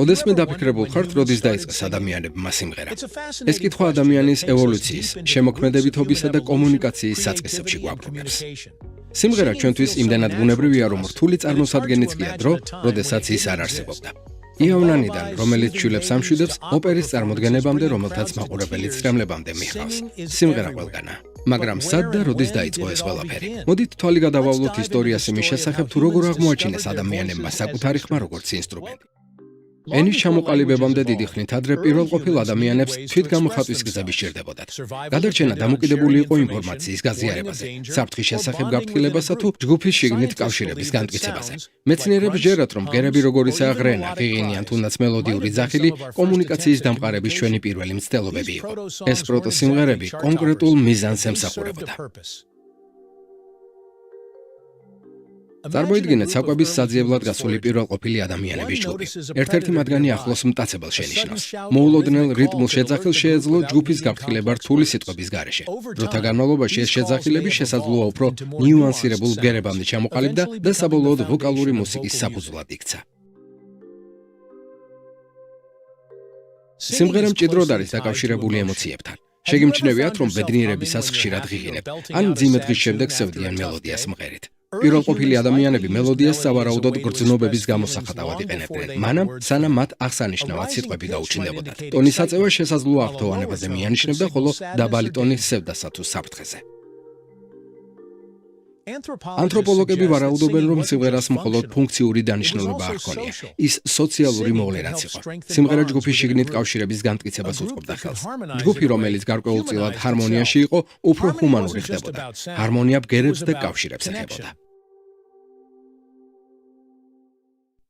ოდესმე დაფიქრებულ ხართ, როდის დაიწყეს ადამიანებმა სიმღერა. ეს კითხვა ადამიანის ევოლუციის, შემოქმედებითობისა და კომუნიკაციის საწყისებში გვაბრუნებს. სიმღერა ჩვენთვის იმდენად ბუნებრივია, რომ რთული წარმოსადგენიც კი დრო, როდესაც ის არ არსებობდა. იავნანიდან, რომელიც შვილებს ამშვიდებს, ოპერის წარმოდგენებამდე, რომელთაც მაყურებელი ცრემლებამდე მიჰყავს. სიმღერა ყველგანა. მაგრამ სად და როდის დაიწყო ეს ყველაფერი? მოდით თვალი გადავავლოთ ისტორიას იმის შესახებ, თუ როგორ აღმოაჩინეს ადამიანებმა საკუთარი ხმა როგორც ინსტრუმენტი. ენის ჩამოყალიბებამდე დიდი ხნით ადრე პირველყოფილ ადამიანებს თვითგამოხატვის გზები სჭირდებოდათ. გადარჩენა დამოკიდებული იყო ინფორმაციის გაზიარებაზე, საფრთხის შესახებ გაფრთხილებასა თუ ჯგუფის შიგნით კავშირების განმტკიცებაზე. მეცნიერებს ჯერათ, რომ ბგერები როგორიცაა ღრენა, ღიღინი ან თუნდაც მელოდიური ძახილი კომუნიკაციის დამყარების ჩვენი პირველი მცდელობები იყო. ეს პროტოსიმღერები კონკრეტულ მიზანს ემსახურებოდა. წარმოიდგინეთ საკვების საძიებლად გასული პირველყოფილი ადამიანების ჯგუფი. ერთ-ერთი მათგანი ახლოს მტაცებელს შენიშნავს. მოულოდნელ რიტმულ შეძახილს შეეძლო ჯგუფის გაფრთხილება რთული სიტყვების გარეშე. დროთა განმავლობაში ეს შეძახილები შესაძლოა უფრო ნიუანსირებულ ბგერებამდე ჩამოყალიბდა და საბოლოოდ ვოკალური მუსიკის საფუძვლად იქცა. სიმღერა მჭიდროდ არის დაკავშირებული ემოციებთან. შეგიმჩნევიათ, რომ ბედნიერებისას ხშირად ღიღინებთ, ან მძიმე დღის შემდეგ სევდიან მელოდიას მღერით. პირველყოფილი ადამიანები მელოდიას სავარაუდოდ გრძნობების გამოსახატავად იყენებდნენ, მანამ სანამ მათ აღსანიშნავად სიტყვები გაუჩნდებოდათ. ტონის აწევა შესაძლოა აღთოვანებაზე მიანიშნებდა, ხოლო დაბალი ტონი სევდასა თუ საფრთხეზე. ანთროპოლოგები ვარაუდობენ, რომ სიმღერას მხოლოდ ფუნქციური დანიშნულება არ ჰქონია. ის სოციალური მოვლენაც იყო. სიმღერა ჯგუფის შიგნით კავშირების განმტკიცებას უწყობდა ხელს. ჯგუფი, რომელიც გარკვეულწილად ჰარმონიაში იყო, უფრო ჰუმანური ხდებოდა. ჰარმონია ბგერებს და კავშირებს ეხებოდა.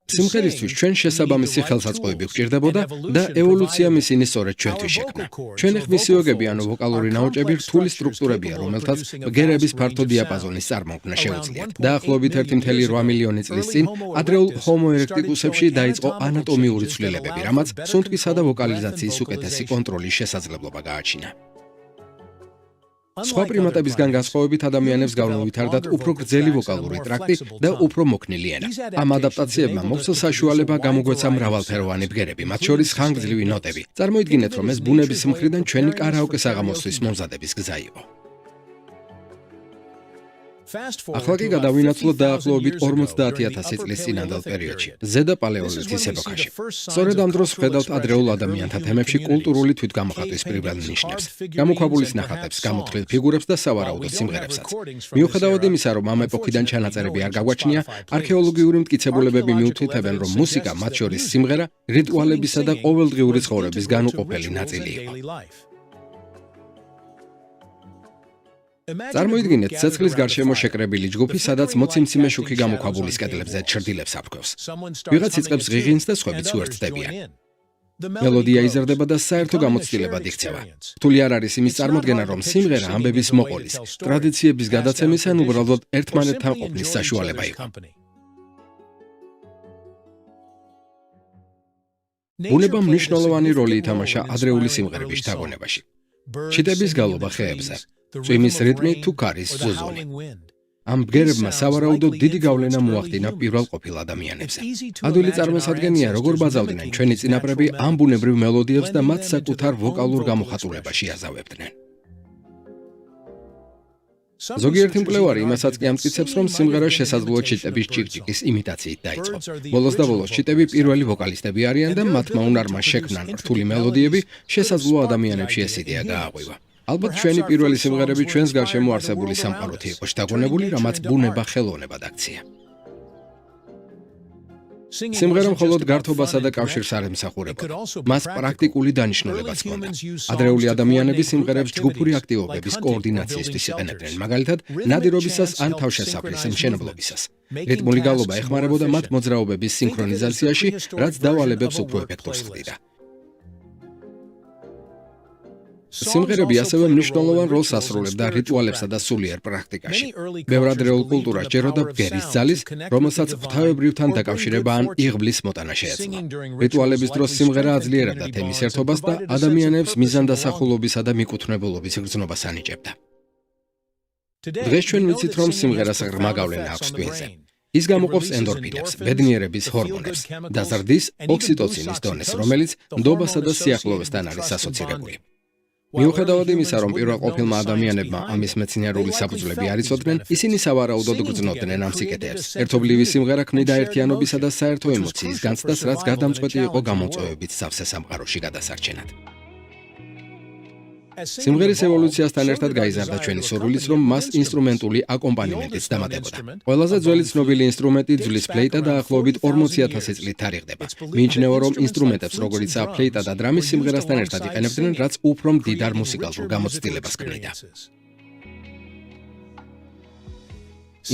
სიმღერისთვის ჩვენ შესაბამისი ხელსაწყოები გვჭირდებოდა და ევოლუციამ ისინი სწორედ ჩვენთვის შექმნა. ჩვენი ხმისიოგები ანუ ვოკალური ნაოჭები რთული სტრუქტურებია, რომელთაც ბგერების ფართო დიაპაზონის წარმოქმნა შეუძლიათ. დაახლოებით 1.8 მილიონი წლის წინ ადრეულ ჰომო ერექტიკუსებში დაიწყო ანატომიური ცვლილებები, რამაც სუნთქვისა და ვოკალიზაციის უკეთესი კონტროლის შესაძლებლობა გააჩინა. სხვა პრიმატებისგან განსხვავებით ადამიანებს გავნუვითარდათ უფრო გრძელი ვოკალური ტრაქტი და უფრო მოქნილი ენა. ამ ადაპტაციებმა მოხსნა საშუალება გამოგვეცა მრავალფეროვანი ბგერები, მათ შორის ხანგრძლივი ნოტები. წარმოიდგინეთ, რომ ეს ბუნების მხრიდან ჩვენი კარაოკეს აღამოსვლის მომზადების გზა იყო. ახლა კი გადავინაცვლოთ დაახლოებით 50,000 წლის წინანდელ პერიოდში, ზედა პალეოლითის ეპოქაში. სწორედ ამ დროს ვხედავთ ადრეულ ადამიანთა თემებში კულტურული თვითგამოხატვის პირველ ნიშნებს, გამოქვაბულის ნახატებს, გამოთხრილ ფიგურებს და სავარაუდო სიმღერებსაც. მიუხედავად იმისა, რომ ამ ეპოქიდან ჩანაწერები არ გაგვაჩნია, არქეოლოგიური მტკიცებულებები მიუთითებენ, რომ მუსიკა, მათ შორის სიმღერა, რიტუალებისა და ყოველდღიური ცხოვრების განუყოფელი ნაწილი იყო. წარმოიდგინეთ ცეცხლის გარშემო შეკრებილი ჯგუფი, სადაც მოციმციმე შუქი გამოქვაბულის კედლებზე ჩრდილებს აფრქვევს. ვიღაც იწყებს ღიღინს და სხვებიც უერთდებიან. მელოდია იზრდება და საერთო გამოცდილებად იქცევა. რთული არ არის იმის წარმოდგენა, რომ სიმღერა ამბების მოყოლის, ტრადიციების გადაცემის ან უბრალოდ ერთმანეთთან ყოფნის საშუალება იყო. ბუნება მნიშვნელოვანი როლი ითამაშა ადრეული სიმღერების შთაგონებაში. ჩიტების გალობა ხეებზე, წვიმის რიტმი თუ ქარის ზუზუნი. ამ ბგერებმა სავარაუდოდ დიდი გავლენა მოახდინა პირველყოფილ ადამიანებზე. ადვილი წარმოსადგენია, როგორ ბაძავდნენ ჩვენი წინაპრები ამ ბუნებრივ მელოდიებს და მათ საკუთარ ვოკალურ გამოხატულებაში აზავებდნენ. ზოგიერთი მკვლევარი იმასაც კი ამტკიცებს, რომ სიმღერა შესაძლოა ჩიტების ჭიკჭიკის იმიტაციით დაიწყო. ბოლოს და ბოლოს ჩიტები პირველი ვოკალისტები არიან და მათმა უნარმა შექმნან რთული მელოდიები, შესაძლოა ადამიანებში ეს იდეა გააღვივა. ალბათ ჩვენი პირველი სიმღერები ჩვენს გარშემო არსებული სამყაროთი იყო შთაგონებული, რამაც ბუნება ხელოვნებად აქცია. სიმღერა მხოლოდ გართობასა და კავშირს არ ემსახურებოდა. მას პრაქტიკული დანიშნულებაც ჰქონდა. ადრეული ადამიანები სიმღერებს ჯგუფური აქტივობების კოორდინაციისთვის იყენებდნენ, მაგალითად, ნადირობისას ან თავშესაფრის მშენებლობისას. რიტმული გალობა ეხმარებოდა მათ მოძრაობების სინქრონიზაციაში, რაც დავალებებს უფრო ეფექტურს ხდიდა. სიმღერები ასევე მნიშვნელოვან როლს ასრულებდა რიტუალებსა და სულიერ პრაქტიკაში. ბევრ ადრეულ კულტურას ჯეროდა ბგერის ძალის, რომელსაც ღვთაებრივთან დაკავშირება ან იღბლის მოტანა შეეძლო. რიტუალების დროს სიმღერა აძლიერებდა თემის ერთობას და ადამიანებს მიზანდასახულობისა და მიკუთვნებულობის გრძნობას ანიჭებდა. დღეს ჩვენ ვიცით, რომ სიმღერას ღრმა გავლენა აქვს ტვინზე. ის გამოყოფს ენდორფინებს, ბედნიერების ჰორმონებს და ზრდის ოქსიტოცინის დონეს, რომელიც ნდობასა და სიახლოვესთან არის ასოცირებული. მიუხედავად იმისა, რომ პირველყოფილმა ადამიანებმა ამის მეცნიერული საფუძვლები არ იცოდნენ, ისინი სავარაუდოდ გრძნობდნენ ამ სიკეთეებს. ერთობლივი სიმღერა ქმნიდა ერთიანობისა და საერთო ემოციის განცდას, რაც გადამწყვეტი იყო გამოწვევებით სავსე სამყაროში გადასარჩენად. სიმღერის ევოლუციასთან ერთად გაიზარდა ჩვენი სურვილიც, რომ მას ინსტრუმენტული აკომპანიმენტიც დამატებოდა. ყველაზე ძველი ცნობილი ინსტრუმენტი ძვლის ფლეიტა დაახლოებით 40,000 წლით თარიღდება. მიიჩნევა, რომ ინსტრუმენტებს, როგორიცაა ფლეიტა და დრამი, სიმღერასთან ერთად იყენებდნენ, რაც უფრო მდიდარ მუსიკალურ გამოცდილებას ქმნიდა.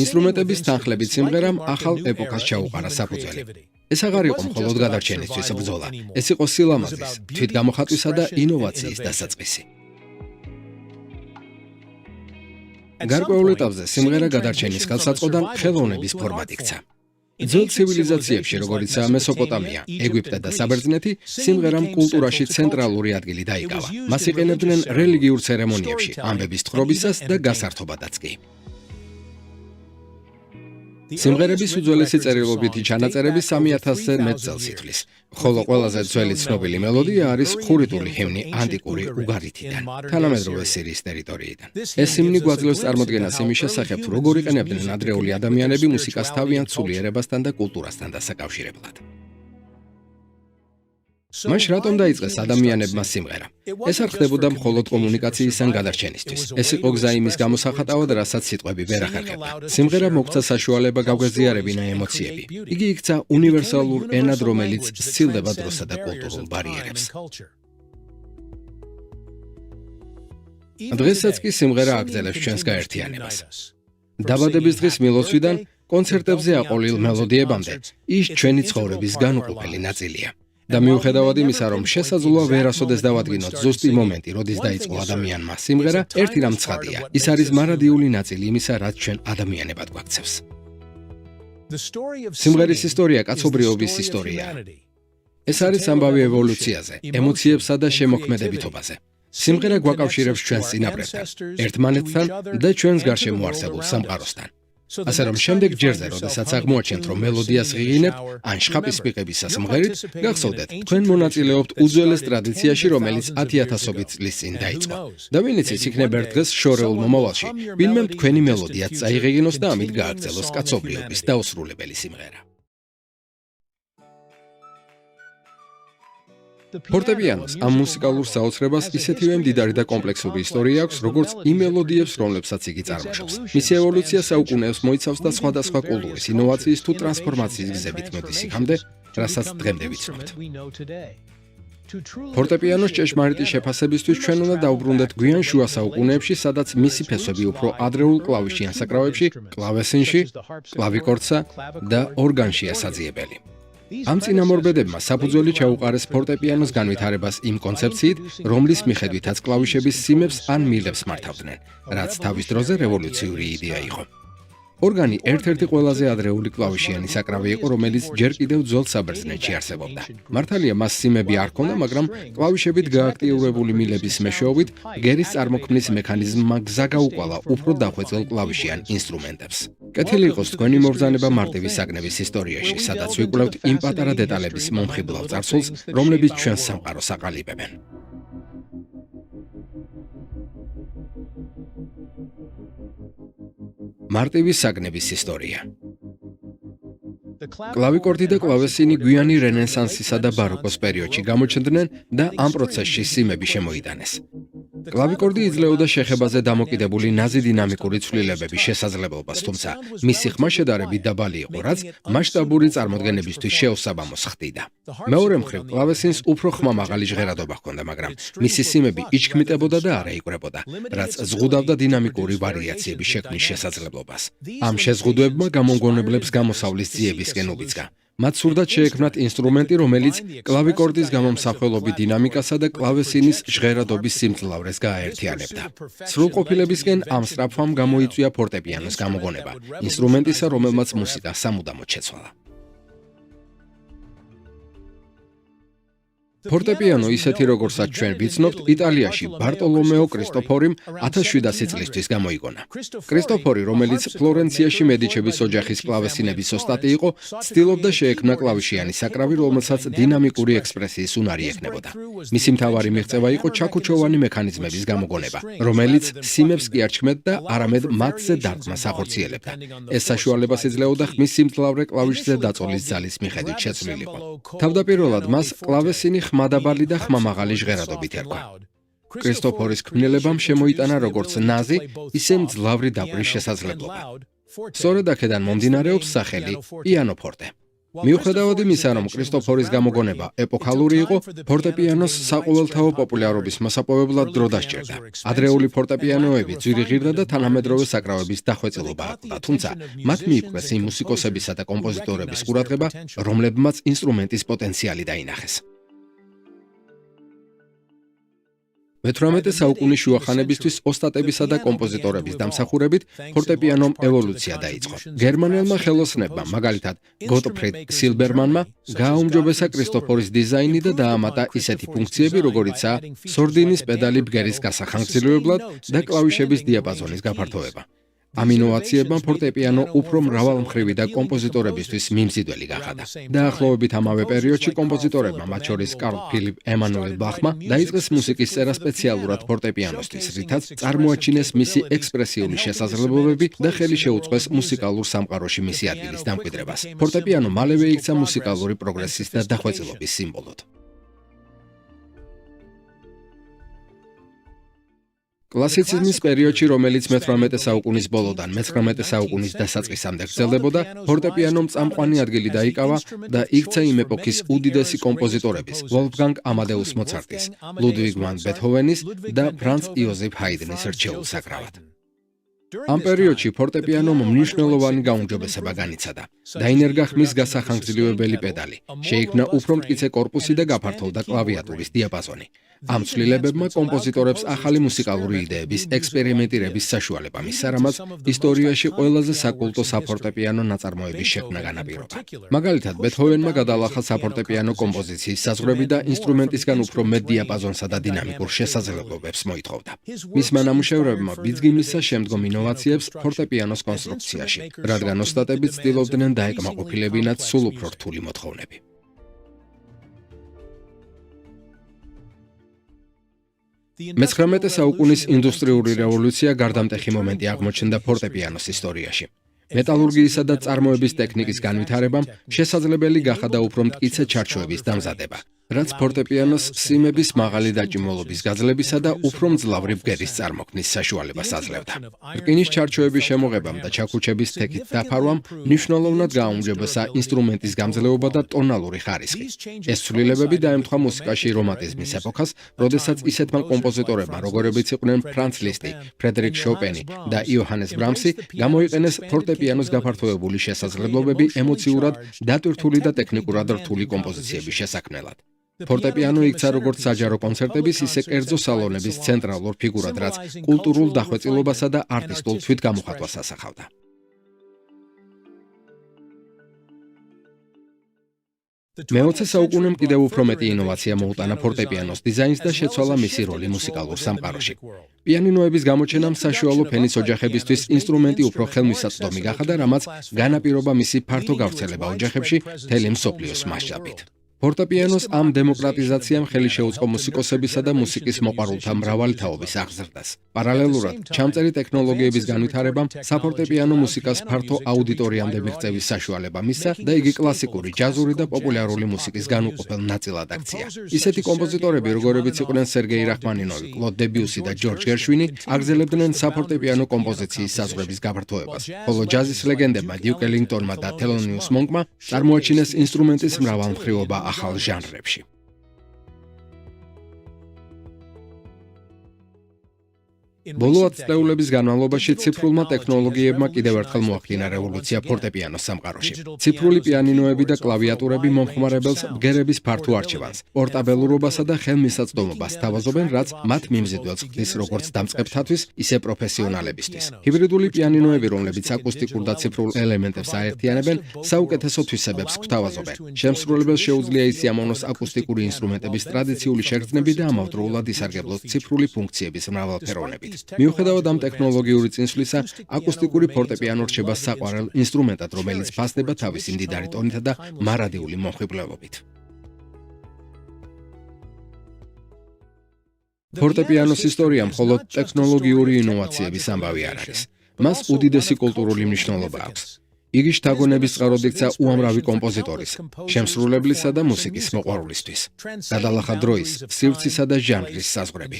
ინსტრუმენტების თანხლებით სიმღერამ ახალ ეპოქას ჩაუყარა საფუძველი. ეს აღარ იყო მხოლოდ გადარჩენისთვის ბრძოლა, ეს იყო სილამაზის, თვითგამოხატვისა და ინოვაციის დასაწყისი. გარკვეულ ეტაპზე სიმღერა გადარჩენის ხელსაწყოდან ხელოვნების ფორმად იქცა. ძველ ცივილიზაციებში, როგორიცაა მესოპოტამია, ეგვიპტე და საბერძნეთი, სიმღერამ კულტურაში ცენტრალური ადგილი დაიკავა. მას იყენებდნენ რელიგიურ ცერემონიებში, ამბების თხრობისას და გასართობადაც კი. სიმღერების უძველესი წერილობითი ჩანაწერები 3000-ზე მეტ წელს ითვლის, ხოლო ყველაზე ძველი ცნობილი მელოდია არის ხურიტული ჰიმნი ანტიკური უგარითიდან, თანამედროვე სირიის ტერიტორიიდან. ეს ჰიმნი გვაძლევს წარმოდგენას იმის შესახებ, თუ როგორ იყენებდნენ ადრეული ადამიანები მუსიკას თავიანთ სულიერებასთან და კულტურასთან დასაკავშირებლად. მაშ რატომ დაიწყეს ადამიანებმა სიმღერა? ეს არ ხდებოდა მხოლოდ კომუნიკაციის ან გადარჩენისთვის. ეს იყო გზა იმის გამოსახატავად, რასაც სიტყვები ვერ ახერხებდა. სიმღერა მოგცა საშუალება გავგაზიარებინა ემოციები. იგი იქცა უნივერსალურ ენად, რომელიც სცილდება დროსა და კულტურულ ბარიერებს. დღესაც კი სიმღერა აგრძელებს ჩვენს გაერთიანებას. დაბადების დღის მილოცვიდან კონცერტებზე აყოლილ მელოდიებამდე, ის ჩვენი ცხოვრების განუყოფელი ნაწილია. და მიუხედავად იმისა, რომ შესაძლოა ვერასოდეს დავადგინოთ ზუსტი მომენტი, როდის დაიწყო ადამიანმა სიმღერა, ერთი რამ ცხადია, ის არის მარადიული ნაწილი იმისა, რაც ჩვენ ადამიანებად გვაქცევს. სიმღერის ისტორია კაცობრიობის ისტორიაა. ეს არის ამბავი ევოლუციაზე, ემოციებსა და შემოქმედებითობაზე. სიმღერა გვაკავშირებს ჩვენს წინაპრებთან, ერთმანეთთან და ჩვენს გარშემო არსებულ სამყაროსთან. ასე რომ შემდეგ ჯერზე, როდესაც აღმოაჩენთ, რომ მელოდიას ღიღინებთ, ან შხაპის მიყებისა სიმღერით, გახსოვდეთ, თქვენ მონაწილეობთ უძველეს ტრადიციაში, რომელიც 10,000 წლის წინ დაიწყო. და ვინც იქნებ ერთ დღეს შორეულ მომავალში, ვინმე თქვენი მელოდიაც წაიღეგინოს და ამით გააგრძელოს კაცობრიობის დაუსრულებელი სიმღერა. ფორტეპიანოს ამ მუსიკალურ საოცრებას ისეთივე მდიდარი და კომპლექსური ისტორია აქვს, როგორც იმ მელოდიებს, რომლებსაც იგი წარმოშობს. მისი ევოლუცია საუკუნეებს მოიცავს და სხვადასხვა კულტურის, ინოვაციის თუ ტრანსფორმაციის გზებით მოდის იქამდე, რასაც დღემდე ვიცნობთ. ფორტეპიანოს ჭეშმარიტი შეფასებისთვის ჩვენ უნდა დავუბრუნდეთ გვიან შუა საუკუნეებში, სადაც მისი ფესვები უფრო ადრეულ კლავიშიან საკრავებში, კლავესინში, კლავიკორდსა და ორგანშია საძიებელი. ამ წინამორბედებმა საფუძველი ჩაუყარეს ფორტეპიანოს განვითარებას იმ კონცეფციით, რომლის მიხედვითაც კლავიშების სიმებს ან მილებს მართავდნენ, რაც თავის დროზე რევოლუციური იდეა იყო. ორგანი ერთ-ერთი ყველაზე ადრეული კლავიშიანი საკრავი იყო, რომელიც ჯერ კიდევ ძველ საბერძნეთში არსებობდა. მართალია, მას სიმები არ ჰქონდა, მაგრამ კლავიშებით გააქტიურებული მილების მეშვეობით გერის წარმოქმნის მექანიზმმა გზა გაუყვალა უფრო დახვეწილ კლავიშიან ინსტრუმენტებს. კეთილი იყოს თქვენი მობრძანება მარტივი საგნების ისტორიაში, სადაც ვიკვლევთ იმ პატარა დეტალების მომხიბლავ წარსულს, რომლებიც ჩვენს სამყაროს აყალიბებენ. მარტივი საგნების ისტორია. კლავიკორდი და კლავესინი გვიანი რენესანსისა და ბაროკოს პერიოდში გამოჩნდნენ და ამ პროცესში სიმები შემოიტანეს. კლავიკორდი იძლეოდა შეხებაზე დამოკიდებული ნაზი დინამიკური ცვლილებების შესაძლებლობას, თუმცა მისი ხმა შედარებით დაბალი იყო, რაც მასშტაბური წარმოდგენებისთვის შეუსაბამოს ხდიდა. მეორე მხრივ, კლავესინს უფრო ხმა მაღალი ჟღერადობა ჰქონდა, მაგრამ მისი სიმები იჩქმიტებოდა და არა იკვრებოდა, რაც ზღუდავდა დინამიკური ვარიაციების შექმნის შესაძლებლობას. ამ შეზღუდვებმა გამომგონებლებს გამოსავლის ძიებისკენ უბიძგა. მათ სურდათ შეექმნათ ინსტრუმენტი, რომელიც კლავიკორდის გამომსახველობის დინამიკასა და კლავესინის ჟღერადობის სიმძლავრეს გააერთიანებდა. სრულყოფილებისკენ ამ სწრაფვამ გამოიწვია ფორტეპიანოს გამოგონება, ინსტრუმენტისა, რომელმაც მუსიკა სამუდამოდ შეცვალა. ფორტეპიანო ისეთი როგორცაც ჩვენ ვიცნობთ, იტალიაში ბარტოლომეო კრისტოფორიმ 1700 წლისთვის გამოიგონა. კრისტოფორი, რომელიც ფლორენციაში მედიჩების ოჯახის კლავესინების ოსტატი იყო, ცდილობდა შეექმნა კლავიშიანი საკრავი, რომელსაც დინამიკური ექსპრესიის უნარი ექნებოდა. მისი მთავარი მიღწევა იყო ჩაქუჩოვანი მექანიზმების გამოგონება, რომელიც სიმებს კი არ ჩქმედდა, არამედ მათზე დარტყმას ახორციელებდა. ეს საშუალებას იძლეოდა ხმის სიმძლავრე კლავიშზე დაწოლის ძალის მიხედვით შეცვლილიყო. თავდაპირველად მას კლავესინი ხმადაბალი და ხმამაღალი ჟღერადობით ერქვა. კრისტოფორის ქმნილებამ შემოიტანა როგორც ნაზი, ისე მძლავრი დაკვრის შესაძლებლობა. სწორედ აქედან მომდინარეობს სახელი პიანოფორტე. მიუხედავად იმისა, რომ კრისტოფორის გამოგონება ეპოქალური იყო, ფორტეპიანოს საყოველთაო პოპულარობის მასაპოვებლად დრო დასჭირდა. ადრეული ფორტეპიანოები ძვირი ღირდა და თანამედროვე საკრავების დახვეწილობა აკლდა, თუმცა მათ მიიპყრეს იმ მუსიკოსებისა და კომპოზიტორების ყურადღება, რომლებმაც ინსტრუმენტის პოტენციალი დაინახეს. მე-18 საუკუნის შუახანებისთვის ოსტატებისა და კომპოზიტორების დამსახურებით ფორტეპიანომ ევოლუცია დაიწყო. გერმანელმა ხელოსნებმა, მაგალითად გოტფრიდ სილბერმანმა, გააუმჯობესა კრისტოფორის დიზაინი და დაამატა ისეთი ფუნქციები, როგორიცაა სორდინის პედალი ბგერის გასახანგრძლივებლად და კლავიშების დიაპაზონის გაფართოება. ამ ინოვაციებმა ფორტეპიანო უფრო მრავალმხრივი და კომპოზიტორებისთვის მიმზიდველი გახადა. დაახლოებით ამავე პერიოდში კომპოზიტორებმა, მათ შორის კარლ ფილიპ ემანუელ ბახმა, დაიწყეს მუსიკის წერა სპეციალურად ფორტეპიანოსთვის, რითაც წარმოაჩინეს მისი ექსპრესიული შესაძლებლობები და ხელი შეუწყეს მუსიკალურ სამყაროში მისი ადგილის დამკვიდრებას. ფორტეპიანო მალევე იქცა მუსიკალური პროგრესის და დახვეწილობის სიმბოლოდ. კლასიციზმის პერიოდში, რომელიც მე-18 საუკუნის ბოლოდან მე-19 საუკუნის დასაწყისამდე გრძელდებოდა, ფორტეპიანომ წამყვანი ადგილი დაიკავა და იქცა იმ ეპოქის უდიდესი კომპოზიტორების, ვოლფგანგ ამადეუს მოცარტის, ლუდვიგ ვან ბეთჰოვენის და ფრანც იოზეფ ჰაიდნის რჩეულ საკრავად. ამ პერიოდში ფორტეპიანომ მნიშვნელოვანი გაუმჯობესება განიცადა. დაინერგა ხმის გასახანგრძლივებელი პედალი, შეიქმნა უფრო მტკიცე კორპუსი და გაფართოვდა კლავიატურის დიაპაზონი. ამ ცვლილებებმა კომპოზიტორებს ახალი მუსიკალური იდეების ექსპერიმენტირების საშუალება მისცა, რამაც ისტორიაში ყველაზე საკულტო საფორტეპიანო ნაწარმოების შექმნა განაპირობა. მაგალითად, ბეთჰოვენმა გადაალახა საფორტეპიანო კომპოზიციის საზღვრები და ინსტრუმენტისგან უფრო მეტ დიაპაზონსა და დინამიკურ შესაძლებლობებს მოითხოვდა. მისმა ნამუშევრებმა ბიძგი მისცა შემდგომ ინოვაციებს ფორტეპიანოს კონსტრუქციაში, რადგან ოსტატები ცდილობდნენ დაეკმაყოფილებინათ სულ უფრო რთული მოთხოვნები. მე-19 საუკუნის ინდუსტრიული რევოლუცია გარდამტეხი მომენტი აღმოჩნდა ფორტეპიანოს ისტორიაში. მეტალურგიისა და წარმოების ტექნიკის განვითარებამ შესაძლებელი გახადა უფრო მტკიცე ჩარჩოების დამზადება, რაც ფორტეპიანოს სიმების მაღალი დაჭიმულობის გაძლებისა და უფრო მძლავრი ბგერის წარმოქმნის საშუალებას აძლევდა. რკინის ჩარჩოების შემოღებამ და ჩაქუჩების თექით დაფარვამ მნიშვნელოვნად გააუმჯობესა ინსტრუმენტის გამძლეობა და ტონალური ხარისხი. ეს ცვლილებები დაემთხვა მუსიკაში რომანტიზმის ეპოქას, როდესაც ისეთმა კომპოზიტორებმა, როგორებიც იყვნენ ფრანც ლისტი, ფრედერიკ შოპენი და იოჰანეს ბრამსი, გამოიყენეს ფორტეპიანოს გაფართოებული შესაძლებლობები ემოციურად დატვირთული და ტექნიკურად რთული კომპოზიციების შესაქმნელად. ფორტეპიანო იქცა როგორც საჯარო კონცერტების, ისე კერძო სალონების ცენტრალურ ფიგურად, რაც კულტურულ დახვეწილობასა და არტისტულ თვითგამოხატვას ასახავდა. მე-20 საუკუნემ კიდევ უფრო მეტი ინოვაცია მოუტანა ფორტეპიანოს დიზაინს და შეცვალა მისი როლი მუსიკალურ სამყაროში. პიანინოების გამოჩენამ საშუალო ფენის ოჯახებისთვის ინსტრუმენტი უფრო ხელმისაწვდომი გახადა, რამაც განაპირობა მისი ფართო გავრცელება ოჯახებში მთელი მსოფლიოს მასშტაბით. ფორტეპიანოს ამ დემოკრატიზაციამ ხელი შეუწყო მუსიკოსებისა და მუსიკის მოყვარულთა მრავალი თაობის აღზრდას. პარალელურად, ჩამწერი ტექნოლოგიების განვითარებამ საფორტეპიანო მუსიკას ფართო აუდიტორიამდე მიღწევის საშუალება მისცა და იგი კლასიკური, ჯაზური და პოპულარული მუსიკის განუყოფელ ნაწილად აქცია. ისეთი კომპოზიტორები, როგორებიც იყვნენ სერგეი რაჰმანინოვი, კლოდ დებიუსი და ჯორჯ გერშვინი, აგრძელებდნენ საფორტეპიანო კომპოზიციის საზღვრების გაფართოებას, ხოლო ჯაზის ლეგენდებმა დიუკ ელინგტონმა და თელონიუს მონკმა წარმოაჩინეს ინსტრუმენტის მრავალმხრივობა ახალ ჟანრებში. ბოლო 10 წლების განმავლობაში ციფრულმა ტექნოლოგიებმა კიდევ ერთხელ მოახდინა რევოლუცია ფორტეპიანოს სამყაროში. ციფრული პიანინოები და კლავიატურები მომხმარებელს ბგერების ფართო არჩევანს, პორტაბელურობასა და ხელმისაწვდომობას თავაზობენ, რაც მათ მიმზიდველს ხდის როგორც დამწყებთათვის, ისე პროფესიონალებისთვის. ჰიბრიდული პიანინოები, რომლებიც აკუსტიკურ და ციფრულ ელემენტებს აერთიანებენ, საუკეთესო თვისებებს გვთავაზობენ. შემსრულებელს შეუძლია ისიამოვნოს აკუსტიკური ინსტრუმენტების ტრადიციული შეგრძნები და ამავდროულად ისარგებლოს ციფრული ფუნქციების მრავალფეროვნებით. მიუხედავად ამ ტექნოლოგიური წინსვლისა, აკუსტიკური ფორტეპიანო რჩება საყვარელ ინსტრუმენტად, რომელიც ფასდება თავისი მდიდარი ტონითა და მარადიული მომხიბვლელობით. ფორტეპიანოს ისტორია მხოლოდ ტექნოლოგიური ინოვაციების ამბავი არ არის. მას უდიდესი კულტურული მნიშვნელობა აქვს. იგი შთაგონების წყაროდ იქცა უამრავი კომპოზიტორის, შემსრულებლისა და მუსიკის მოყვარულისთვის. გადალახა დროის, სივრცისა და ჟანრის საზღვრები.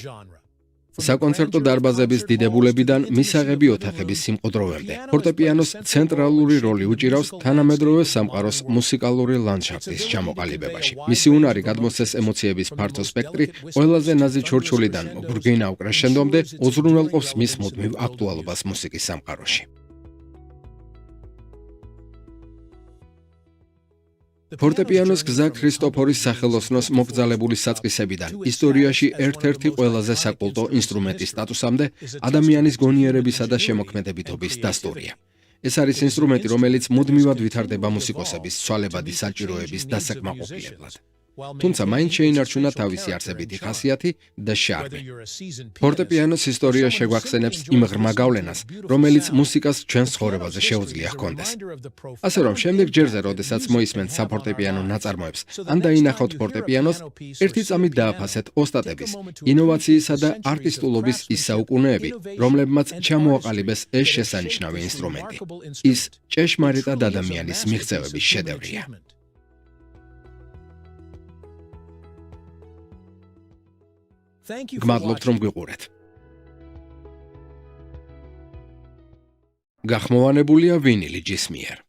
საკონცერტო დარბაზების დიდებულებიდან მისაღები ოთახების სიმყოდროვემდე. ფორტეპიანოს ცენტრალური როლი უჭირავს თანამედროვე სამყაროს მუსიკალური ლანდშაფტის ჩამოყალიბებაში. მისი უნარი გადმოსცეს ემოციების ფართო სპექტრი, ყველაზე ნაზი ჩორჩოლიდან ბრგინავ კრეშენდომდე უზრუნველყოფს მის მუდმივ აქტუალობას მუსიკის სამყაროში. ფორტეპიანოს გზა ქრისტოფორის სახელოსნოს მოკრძალებული საწყისებიდან ისტორიაში ერთ-ერთი ყველაზე საკულტო ინსტრუმენტის სტატუსამდე ადამიანის გონიერებისა და შემოქმედებითობის დასტურია. ეს არის ინსტრუმენტი, რომელიც მუდმივად ვითარდება მუსიკოსების ცვალებადი საჭიროების დასაკმაყოფილებლად. თუმცა მაინც შეინარჩუნა თავისი არსებითი ხასიათი და შარმი. ფორტეპიანოს ისტორია შეგვახსენებს იმ ღრმა გავლენას, რომელიც მუსიკას ჩვენს ცხოვრებაზე შეუძლია ჰქონდეს. ასე რომ, შემდეგ ჯერზე, როდესაც მოისმენთ საფორტეპიანო ნაწარმოებს, ან დაინახავთ ფორტეპიანოს, ერთი წამით დააფასეთ ოსტატების, ინოვაციისა და არტისტულობის ის საუკუნეები, რომლებმაც ჩამოაყალიბეს ეს შესანიშნავი ინსტრუმენტი. ის ჭეშმარიტად ადამიანის მიღწევების შედევრია. გმადლობთ, რომ გვიყურეთ. გახმოვანებულია ვინილი ჯის მიერ.